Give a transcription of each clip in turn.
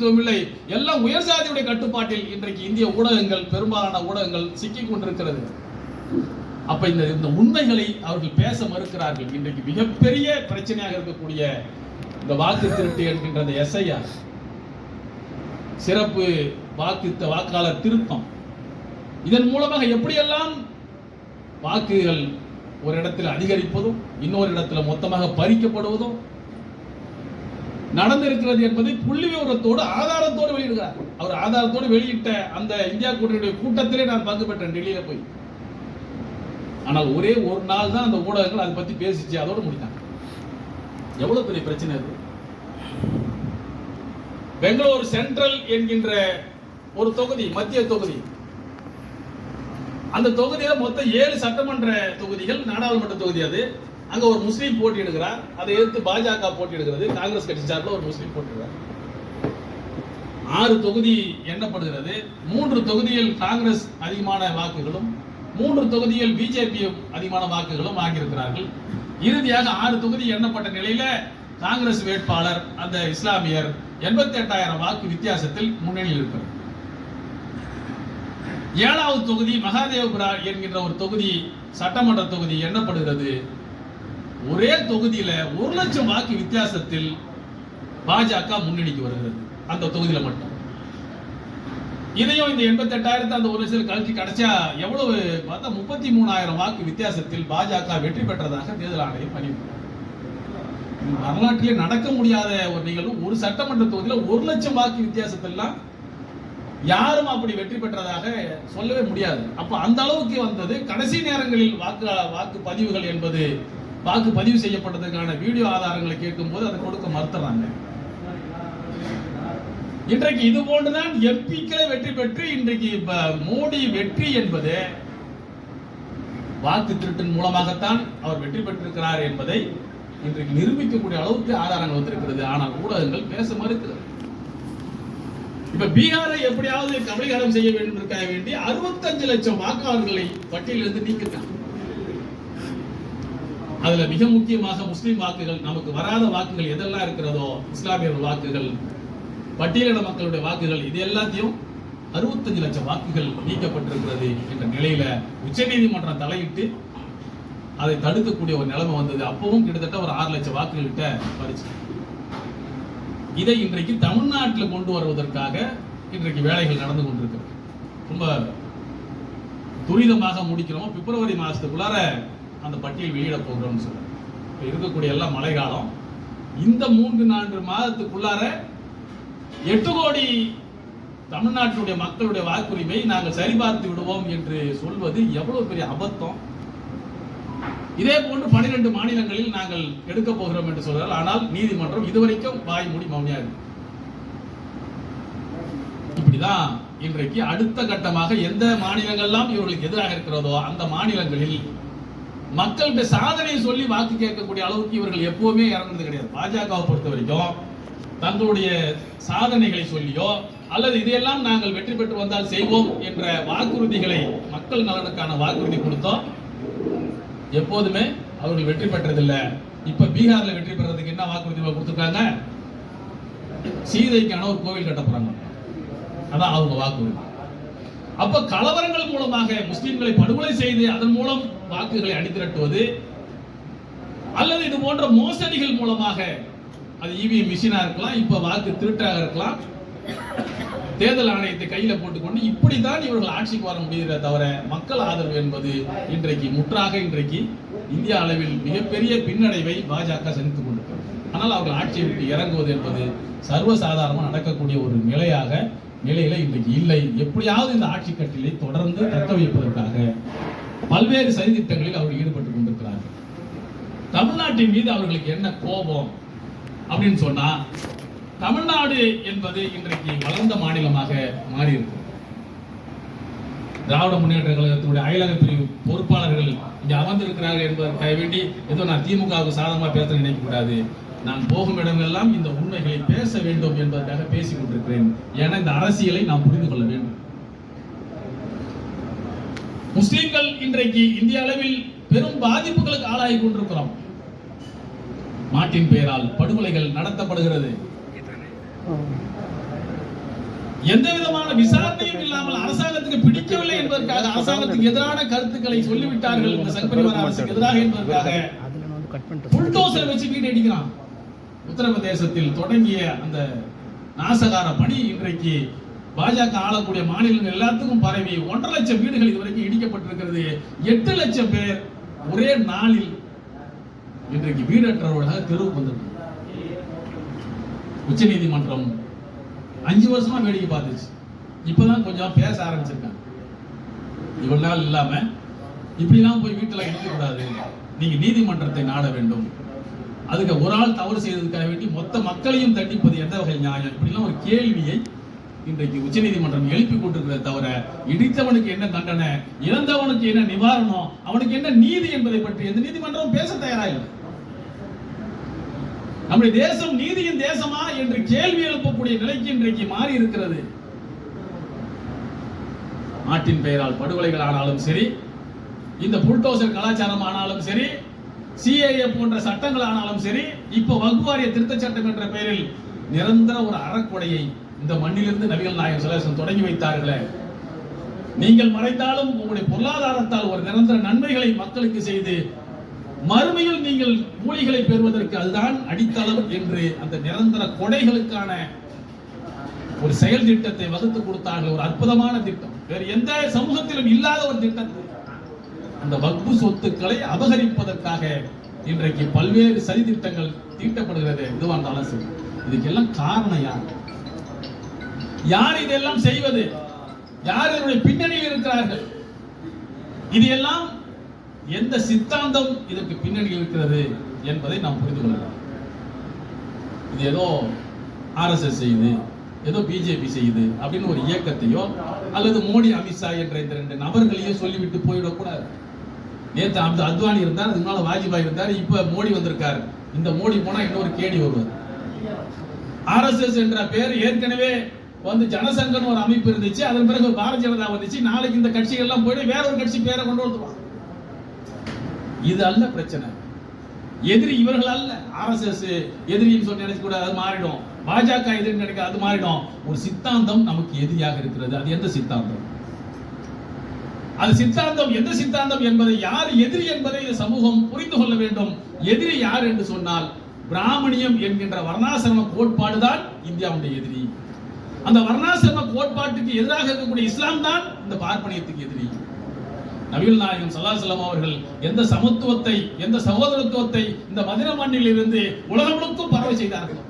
பிரதிநிதித்துவம் இல்லை, எல்லாம் உயர் சாதியுடைய கட்டுப்பாட்டில் இன்றைக்கு இந்திய ஊடகங்கள், பெரும்பாலான ஊடகங்கள் சிக்கிக் கொண்டிருக்கிறது. அப்ப இந்த உண்மைகளை அவர்கள் பேச மறுக்கிறார்கள். இன்றைக்கு மிகப்பெரிய பிரச்சனையாக இருக்கக்கூடிய இந்த வாக்கு திருட்டு என்கின்ற SIR, சிறப்பு வாக்காளர் திருத்தம், இதன் மூலமாக எப்படியெல்லாம் வாக்குகள் ஒரு இடத்தில் அதிகரிப்பதும் இன்னொரு இடத்துல மொத்தமாக பறிக்கப்படுவதும் நடந்திருக்கிறது என்பதை புள்ளி விவரத்தோடு ஆதாரத்தோடு வெளியிடுகிறார். அவர் ஆதாரத்தோடு வெளியிட்ட அந்த இந்தியா கூட்டணியுடைய கூட்டத்திலே நான் பங்கு பெற்றேன் டெல்லியில போய். ஆனால் ஒரே ஒரு நாள் தான் அந்த ஊடகங்கள் அதை பத்தி பேசிச்சு, அதோடு முடித்தாங்க. எவ்வளவு பெரிய பிரச்சனை இருக்கு. பெங்களூர் சென்ட்ரல் என்கின்ற ஒரு தொகுதி, மத்திய தொகுதி, அந்த தொகுதியில மொத்தம் 7 சட்டமன்ற தொகுதிகள், நாடாளுமன்ற தொகுதி. அது அங்க ஒரு முஸ்லீம் போட்டியிடுகிறார், அதை எதிர்த்து பாஜக போட்டியிடுகிறது, காங்கிரஸ் கட்சி சார்பில் ஒரு முஸ்லீம் போட்டியிடுறார். 6 தொகுதி எண்ணப்படுகிறது. 3 தொகுதியில் காங்கிரஸ் அதிகமான வாக்குகளும் 3 தொகுதியில் பிஜேபி அதிகமான வாக்குகளும் வாங்கியிருக்கிறார்கள். இறுதியாக 6 தொகுதி எண்ணப்பட்ட நிலையில காங்கிரஸ் வேட்பாளர் அந்த இஸ்லாமியர் 88,000 வாக்கு வித்தியாசத்தில் முன்னணியில் இருக்கிறார். 7வது தொகுதி மகாதேவபுரா என்கின்ற ஒரு தொகுதி, சட்டமன்ற தொகுதி எண்ணப்படுகிறது. ஒரே தொகுதியில 1 லட்சம் வாக்கு வித்தியாசத்தில் பாஜக முன்னணிக்கு வருகிறது அந்த தொகுதியில மட்டும். இதையும் இந்த 88,000 அந்த 1 லட்சம் கழிச்சு கிடைச்சா எவ்வளவு பார்த்தா 33,000 வாக்கு வித்தியாசத்தில் பாஜக வெற்றி பெற்றதாக தேர்தல் ஆணையம் பதிவு. வரலாற்றிலே நடக்க முடியாத ஒரு நிகழ்வு. ஒரு சட்டமன்ற தொகுதியில 1 லட்சம் வாக்கு வித்தியாசத்திலாம் யாரும் அப்படி வெற்றி பெற்றதாக சொல்லவே முடியாது. அப்ப அந்த அளவுக்கு வந்தது. கடைசி நேரங்களில் வாக்கு பதிவுகள் என்பது, வாக்கு பதிவு செய்யப்பட்டதற்கான வீடியோ ஆதாரங்களை கேட்கும் போது அதை கொடுக்க மறுத்துறாங்க. இன்றைக்கு இது போன்றுதான் எம்பிக்களை வெற்றி பெற்று இன்றைக்கு மோடி வெற்றி என்பது வாக்கு திருட்டின் மூலமாகத்தான் அவர் வெற்றி பெற்றிருக்கிறார் என்பதை இன்றைக்கு நிரூபிக்கக்கூடிய அளவுக்கு ஆதாரங்கள் வந்திருக்கிறது. ஆனால் ஊடகங்கள் பேச மறுக்கிறது. இப்ப பீகாரை எப்படியாவது கபலீகரம் செய்ய வேண்டும் இருக்க வேண்டி 65 லட்சம் வாக்காளர்களை பட்டியலிருந்து நீக்கிட்டாங்க. அதுல மிக முக்கியமாக முஸ்லிம் வாக்குகள், நமக்கு வராத வாக்குகள் எதெல்லாம் இருக்கிறதோ, இஸ்லாமியர் வாக்குகள், பட்டியலின மக்களுடைய வாக்குகள், இது எல்லாத்தையும் 65 லட்சம் வாக்குகள் நீக்கப்பட்டிருக்கிறது என்ற நிலையில உச்சநீதிமன்றம் தலையிட்டு அதை தடுக்கக்கூடிய ஒரு நிலைமை வந்தது. அப்பவும் கிட்டத்தட்ட ஒரு 6 லட்சம் வாக்குகள் கிட்ட பறிச்சு. இதை இன்றைக்கு தமிழ்நாட்டில் கொண்டு வருவதற்காக இன்றைக்கு வேலைகள் நடந்து கொண்டிருக்கிறது. ரொம்ப துரிதமாக முடிக்கிறோம். பிப்ரவரி மாசத்துக்குள்ளார அந்த பட்டியல் வெளியிட போகிறோம்னு சொல்றோம். இருக்கக்கூடிய எல்லாம் மழை காலம். இந்த 3-4 மாதத்துக்குள்ளார 8 கோடி தமிழ்நாட்டுடைய மக்களுடைய வாக்குரிமை நாங்கள் சரிபார்த்து விடுவோம் என்று சொல்வது எவ்வளவு பெரிய அபத்தம். இதே போன்று 12 மாநிலங்களில் நாங்கள் எடுக்க போகிறோம் என்று சொல்றார். ஆனால் நீதிமன்றம் இதுவரைக்கும் வாய் மூடி மௌனியா இருக்கு. இப்படிதான் இன்றைக்கு அடுத்த கட்டமாக எந்த மாநிலங்கள்லாம் இவர்களுக்கு எதிராக இருக்கிறதோ அந்த மாநிலங்களில் மக்களுடைய சாதனையை சொல்லி வாக்கு கேட்கக்கூடிய அளவுக்கு இவர்கள் எப்பவுமே இறங்குறது கிடையாது. பாஜகவை பொறுத்த வரைக்கும் தங்களுடைய சாதனைகளை சொல்லியோ அல்லது இதையெல்லாம் நாங்கள் வெற்றி பெற்று வந்தால் செய்வோம் என்ற வாக்குறுதிகளை, மக்கள் நலனுக்கான வாக்குறுதி கொடுத்தோம், எப்போதுமே அவர்கள் வெற்றி பெற்றதில்லை. இப்ப பீகார்ல வெற்றி பெறதுக்கு என்ன வாக்குறுதி கொடுத்திருக்காங்க? சீதைக்கான ஒரு கோவில் கட்ட போறாங்க. அதான் அவங்க வாக்குறுதி. அப்ப கலவரங்கள் மூலமாக முஸ்லிம்களை படுகொலை செய்து அதன் மூலம் வாக்குகளை அடித்திரட்டுவது அல்லது இது போன்ற மோசடிகள் மூலமாக, அது EVM மிஷினா இருக்கலாம், இப்ப வாக்கு திருட்டாக இருக்கலாம், தேர்தல் ஆணையத்தை கையில போட்டுக்கொண்டு இப்படித்தான் இவர்கள் ஆட்சிக்கு வர முடிகிறத தவிர மக்கள் ஆதரவு என்பது இன்றைக்கு முற்றாக இன்றைக்கு இந்திய அளவில் மிகப்பெரிய பின்னடைவை பாஜக சந்தித்துக் கொண்டிருக்கிறது. ஆனால் அவர்கள் ஆட்சியை விட்டு இறங்குவது என்பது சர்வசாதாரணமாக நடக்கக்கூடிய ஒரு நிலையில இன்றைக்கு இல்லை. எப்படியாவது இந்த ஆட்சி கட்டிலை தொடர்ந்து தக்க வைப்பதற்காக பல்வேறு சதித்திட்டங்களில் அவர்கள் ஈடுபட்டுக் கொண்டிருக்கிறார்கள். தமிழ்நாட்டின் மீது அவர்களுக்கு என்ன கோபம் அப்படின்னு சொன்னா, தமிழ்நாடு என்பது இன்றைக்கு வளர்ந்த மாநிலமாக மாறி இருக்கு. திராவிட முன்னேற்ற கழகத்தினுடைய அயலக பிரிவு பொறுப்பாளர்கள் இங்க அமர்ந்திருக்கிறார்கள் என்பதற்காக வேண்டி ஏதோ நான் திமுகவுக்கு சாதகமா பேச நினைக்க கூடாது. நான் போகும் இடமெல்லாம் இந்த உண்மைகளை பேச வேண்டும் என்பதற்காக பேசிக் கொண்டிருக்கிறேன். ஏன்னா இந்த அரசியலை நாம் புரிந்து கொள்ள வேண்டும். முஸ்லிம்கள் இன்றைக்கு இந்திய அளவில் பெரும் பாதிப்புகளுக்கு ஆளாகி கொண்டிருக்கிறோம். நாட்டின் பெயரால் படுகொலைகள் நடத்தப்படுகிறது. எந்த விதமான விசாரணையும் இல்லாமல் அரசாங்கத்துக்கு பிடிக்கவில்லை என்பதற்காக, அரசாங்கத்துக்கு எதிரான கருத்துக்களை சொல்லிவிட்டார்கள் இந்த சங்பரிவார அரசுக்கு எதிராக என்பதற்காக புல்டோசர் வச்சு வீடு அடிக்கிறான். உத்தரப்பிரதேசத்தில் தொடங்கிய அந்த நாசகார பணி இன்றைக்கு பாஜக ஆளக்கூடிய மாநிலங்கள் எல்லாத்துக்கும் பரவி 1.5 லட்சம் வீடுகள் இதுவரைக்கும் இடிக்கப்பட்டிருக்கிறது. 8 லட்சம் பேர் ஒரே நாளில் இன்றைக்கு வீடற்றவர்களாக தெருவுக்கு வந்திருக்கிறார். உச்ச நீதிமன்றம் 5 வருஷமா வேடிக்கை பார்த்துச்சு. இப்பதான் கொஞ்சம் பேச ஆரம்பிச்சிருக்காங்க. இவ்வளவு நாள் இல்லாம இப்படிலாம் போய் வீட்டுல இருக்க கூடாது, நீங்க நீதிமன்றத்தை நாட வேண்டும், அதுக்கு ஒரு ஆள் தவறு செய்ததுக்காக வேண்டி மொத்த மக்களையும் தண்டிப்பது எந்த வகை நியாயம், இப்படிலாம் ஒரு கேள்வியை இன்றைக்கு உச்ச நீதிமன்றம் எழுப்பி கொண்டிருக்கிறத தவிர இடித்தவனுக்கு என்ன தண்டனை, இறந்தவனுக்கு என்ன நிவாரணம், அவனுக்கு என்ன நீதி என்பதை பற்றி எந்த நீதிமன்றமும் பேச தயாராக. நம்முடைய தேசம் நீதியின் தேசமா என்று கேள்வி எழுப்பக்கூடிய நிலைக்கு இன்றைக்கு மாறி இருக்கிறது. நாட்டின் பெயரால் படுகொலைகள் ஆனாலும் சரி, இந்த புல்டோசர் கலாச்சாரம் ஆனாலும் சரி, சிஏஏ போன்ற சட்டங்கள் ஆனாலும் சரி, இப்ப வக்ஃப் வாரிய திருத்த சட்டம் என்ற பெயரில் நிரந்தர ஒரு அறக்கொடையை இந்த மண்ணிலிருந்து நபிகள் நாயகம் ஸல்லல்லாஹு அலைஹி வஸல்லம் தொடங்கி வைத்தார்களே. நீங்கள் மறைந்தாலும் உங்களுடைய பொருளாதாரத்தால் ஒரு நிரந்தர நன்மைகளை மக்களுக்கு செய்து மறுமையில் நீங்கள் கூலிகளை பெறுவதற்கு அதுதான் அடித்தளம் என்று அந்த நிரந்தர கொடைகளுக்கான ஒரு செயல் திட்டத்தை வகுத்து கொடுத்தார்கள். ஒரு அற்புதமான திட்டம், வேறு எந்த சமூகத்திலும் இல்லாத ஒரு திட்டத்தை. அந்த வக்ஃப் சொத்துக்களை அபகரிப்பதற்காக இன்றைக்கு பல்வேறு சதி திட்டங்கள் தீட்டப்படுகிறது. இதுவா இருந்தாலும் சரி, இதுக்கெல்லாம் காரணம் யார்? யார் இதெல்லாம் செய்வது? யார் இதனுடைய பின்னணியில் இருக்கிறார்கள்? இது எல்லாம் எந்த சித்தாந்தம் இதற்கு பின்னணியில் இருக்கிறது என்பதை நாம் புரிந்து கொள்ளலாம். இது ஏதோ RSS செய்யுது, ஏதோ பிஜேபி செய்யுது அப்படின்னு ஒரு இயக்கத்தையோ அல்லது மோடி அமித்ஷா என்ற இந்த 2 நபர்களையோ சொல்லிவிட்டு போயிடக்கூடாது. நேற்று அத்வானி இருந்தார், அதுக்கு முன்னால வாஜ்பாய் இருந்தார், இப்ப மோடி வந்திருக்காரு. இந்த மோடி போனா இன்னொரு கேடி வருவார். RSS என்ற பேர் ஏற்கனவே வந்து ஜனசங்கன் ஒரு அமைப்பு இருந்துச்சு, அதன் பிறகு பாரதிய ஜனதா வந்துச்சு. நாளைக்கு இந்த கட்சிகள் எல்லாம் போயிட்டு வேற ஒரு கட்சி பேரை கொண்டு வந்துருவாங்க. இது அல்ல பிரச்சனை. எதிரி இவர்கள் அல்ல. RSS எதிரின்னு சொல்லி நினைச்சு கூட அது மாறிடும். பாஜக எதிரின்னு நினைக்க அது மாறிடும். ஒரு சித்தாந்தம் நமக்கு எதிரியாக இருக்கிறது. அது எந்த சித்தாந்தம்? அது சித்தாந்தம் எந்த சித்தாந்தம் என்பதை, யார் எதிரி என்பதை இந்த சமூகம் புரிந்து கொள்ள வேண்டும். எதிரி யார் என்று சொன்னால் பிராமணியம் என்கின்ற வர்ணாசிரம கோட்பாடுதான் இந்தியாவுடைய எதிரி. அந்த வர்ணாசிரம கோட்பாட்டுக்கு எதிராக இருக்கக்கூடிய இஸ்லாம் தான் இந்த பார்ப்பனியத்துக்கு எதிரி. நபிகள் நாயகம் ஸல்லல்லாஹு அலைஹி வஸல்லம் அவர்கள் எந்த சமத்துவத்தை, எந்த சகோதரத்துவத்தை இந்த மதீனா மண்ணில் இருந்து உலகம் முழுக்கும் பரவ செய்தார்கள்.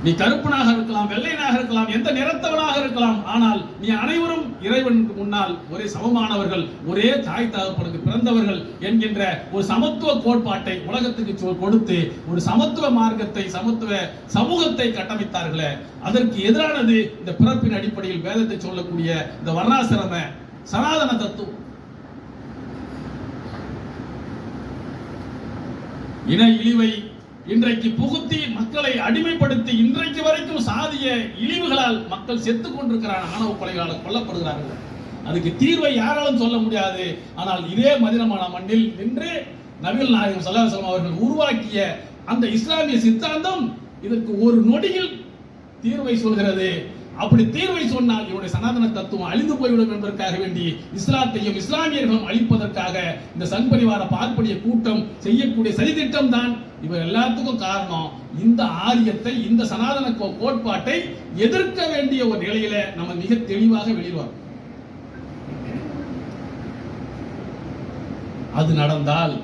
நீ கருப்பனாக இருக்கலாம், வெள்ளையனாக இருக்கலாம், எந்த நிறத்தவனாக இருக்கலாம், ஆனால் நீ அனைவரும் இறைவனுக்கு முன்னால் ஒரே சமமானவர்கள், ஒரே தாய் தகப்பனுக்கு பிறந்தவர்கள் என்கின்ற ஒரு சமத்துவ கோட்பாட்டை உலகத்துக்கு கொடுத்து ஒரு சமத்துவ மார்க்கத்தை, சமத்துவ சமூகத்தை கட்டமைத்தார்களே. அதற்கு எதிரானது இந்த பிறப்பின் அடிப்படையில் வேதத்தை சொல்லக்கூடிய இந்த வர்ணாசிரம சனாதன தத்துவம். இன இழிவை இன்றைக்கு புகுத்தி மக்களை அடிமைப்படுத்தி இன்றைக்கு வரைக்கும் சாதிய இழிவுகளால் மக்கள் செத்துக் கொண்டிருக்கிறார். ஆணவ கொலைகளால் கொல்லப்படுகிறார்கள். அதுக்கு தீர்வை யாராலும் சொல்ல முடியாது. ஆனால் இதே மதீனா மண்ணில் நின்று நபிகள் நாயகம் ஸல்லல்லாஹு அலைஹி வஸல்லம் அவர்கள் உருவாக்கிய அந்த இஸ்லாமிய சித்தாந்தம் இதற்கு ஒரு நொடியில் தீர்வை சொல்கிறது. அப்படி தீர்வை சொன்னால் இவருடைய சனாதன தத்துவம் அழிந்து போய்விடும் என்பதற்காக வேண்டி இஸ்லாத்தையும் இஸ்லாமியர்களும் அழிப்பதற்காக இந்த சங்பரிவார பார்ப்பனிய கூட்டம் செய்யக்கூடிய சதித்திட்டம் தான் இவர் எல்லாத்துக்கும் காரணம். இந்த ஆரியத்தை, இந்த சனாதன கோட்பாட்டை எதிர்க்க வேண்டிய ஒரு நிலையில நம்ம மிக தெளிவாக வெளிவரும். அது நடந்தால்,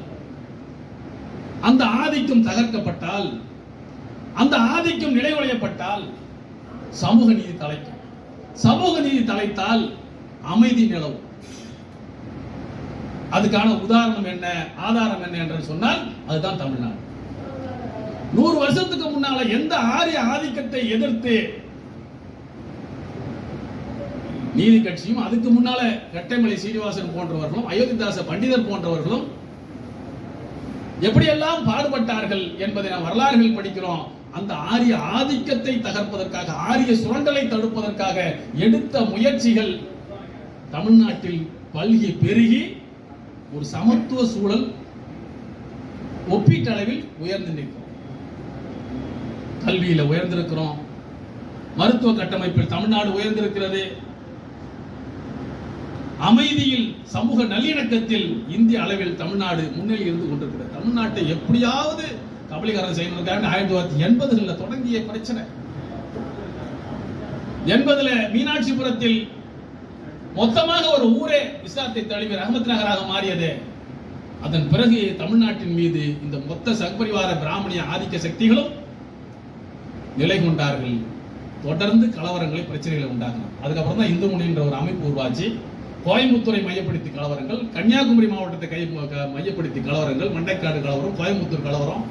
அந்த ஆதிக்கம் தகர்க்கப்பட்டால், அந்த ஆதிக்கம் நிலைகுலையப்பட்டால் சமூக நீதி தலைக்கும். சமூக நீதி தலைத்தால் அமைதி நிலவும். அதுக்கான உதாரணம் என்ன, ஆதாரம் என்ன என்று சொன்னால் அதுதான் தமிழ்நாடு. 100 வருஷத்துக்கு முன்னால எந்த ஆரிய ஆதிக்கத்தை எதிர்த்து நீதி கட்சியும், அதுக்கு முன்னால கட்டைமலை சீனிவாசன் போன்றவர்களும், அயோத்திதாச பண்டிதர் போன்றவர்களும் எப்படியெல்லாம் பாடுபட்டார்கள் என்பதை நாம் வரலாறுகள் படிக்கிறோம். அந்த ஆரிய ஆதிக்கத்தை தகர்ப்பதற்காக, ஆரிய சுரண்டலை தடுப்பதற்காக எடுத்த முயற்சிகள் தமிழ்நாட்டில் பல்கி பெருகி ஒரு சமத்துவ சூழல் ஒப்பீட்டளவில் உயர்ந்து நிற்கும். கல்வியில உயர்ந்திருக்கிறோம், மருத்துவ கட்டமைப்பில் தமிழ்நாடு உயர்ந்திருக்கிறது. அமைதியில், சமூக நல்லிணக்கத்தில் இந்திய அளவில் தமிழ்நாடு முன்னிலை இருந்து கொண்டிருக்கிறது. தமிழ்நாட்டை எப்படியாவது கபலீகரம் செய்யறதுக்காக 1980 தொடங்கிய பிரச்சனை. 80 மீனாட்சிபுரத்தில் மொத்தமாக ஒரு ஊரே இஸ்லாத்தை தழுவி ரஹமத் நகராக மாறியது. அதன் பிறகு தமிழ்நாட்டின் மீது இந்த மொத்த சக்பரிவார பிராமணிய ஆதிக்க சக்திகளும் நிலை கொண்டார்கள். தொடர்ந்து கலவரங்களை, பிரச்சனைகளை உண்டாகின. அதுக்கப்புறம் தான் இந்து முன்னணி என்ற ஒரு அமைப்பு உருவாச்சு. கோயம்புத்தூரை மையப்படுத்தி கலவரங்கள், கன்னியாகுமரி மாவட்டத்தை மையப்படுத்தி கலவரங்கள், மண்டைக்காடு கலவரம், கோயம்புத்தூர் கலவரம்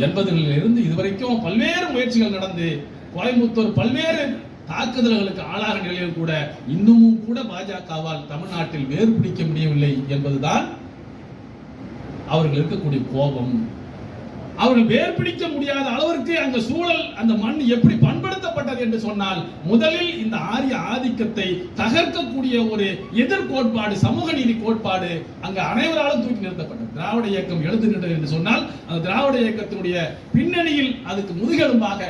80களில் இருந்து இதுவரைக்கும் பல்வேறு முயற்சிகள் நடந்து கோயம்புத்தூர் பல்வேறு தாக்குதல்களுக்கு ஆளாக நிலையில் கூட இன்னமும் கூட பாஜகவால் தமிழ்நாட்டில் வேறு பிடிக்க முடியவில்லை என்பதுதான் அவர்கள் இருக்கக்கூடிய கோபம். அவர்கள் வேர் பிடிக்க முடியாத அளவிற்கு அந்த சூழல், அந்த மண் எப்படி பண்படுத்தப்பட்டது என்று சொன்னால், முதலில் இந்த ஆரிய ஆதிக்கத்தை தகர்க்கக்கூடிய ஒரு எதிர்கோட்பாடு, சமூக நீதி கோட்பாடு அங்கு அனைவராலும் தூக்கி நிறுத்தப்பட்டது. திராவிட இயக்கம் எழுந்து நின்றது என்று சொன்னால், அந்த திராவிட இயக்கத்தினுடைய பின்னணியில் அதுக்கு முதுகெலும்பாக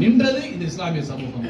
நின்றது இந்த இஸ்லாமிய சமூகம்.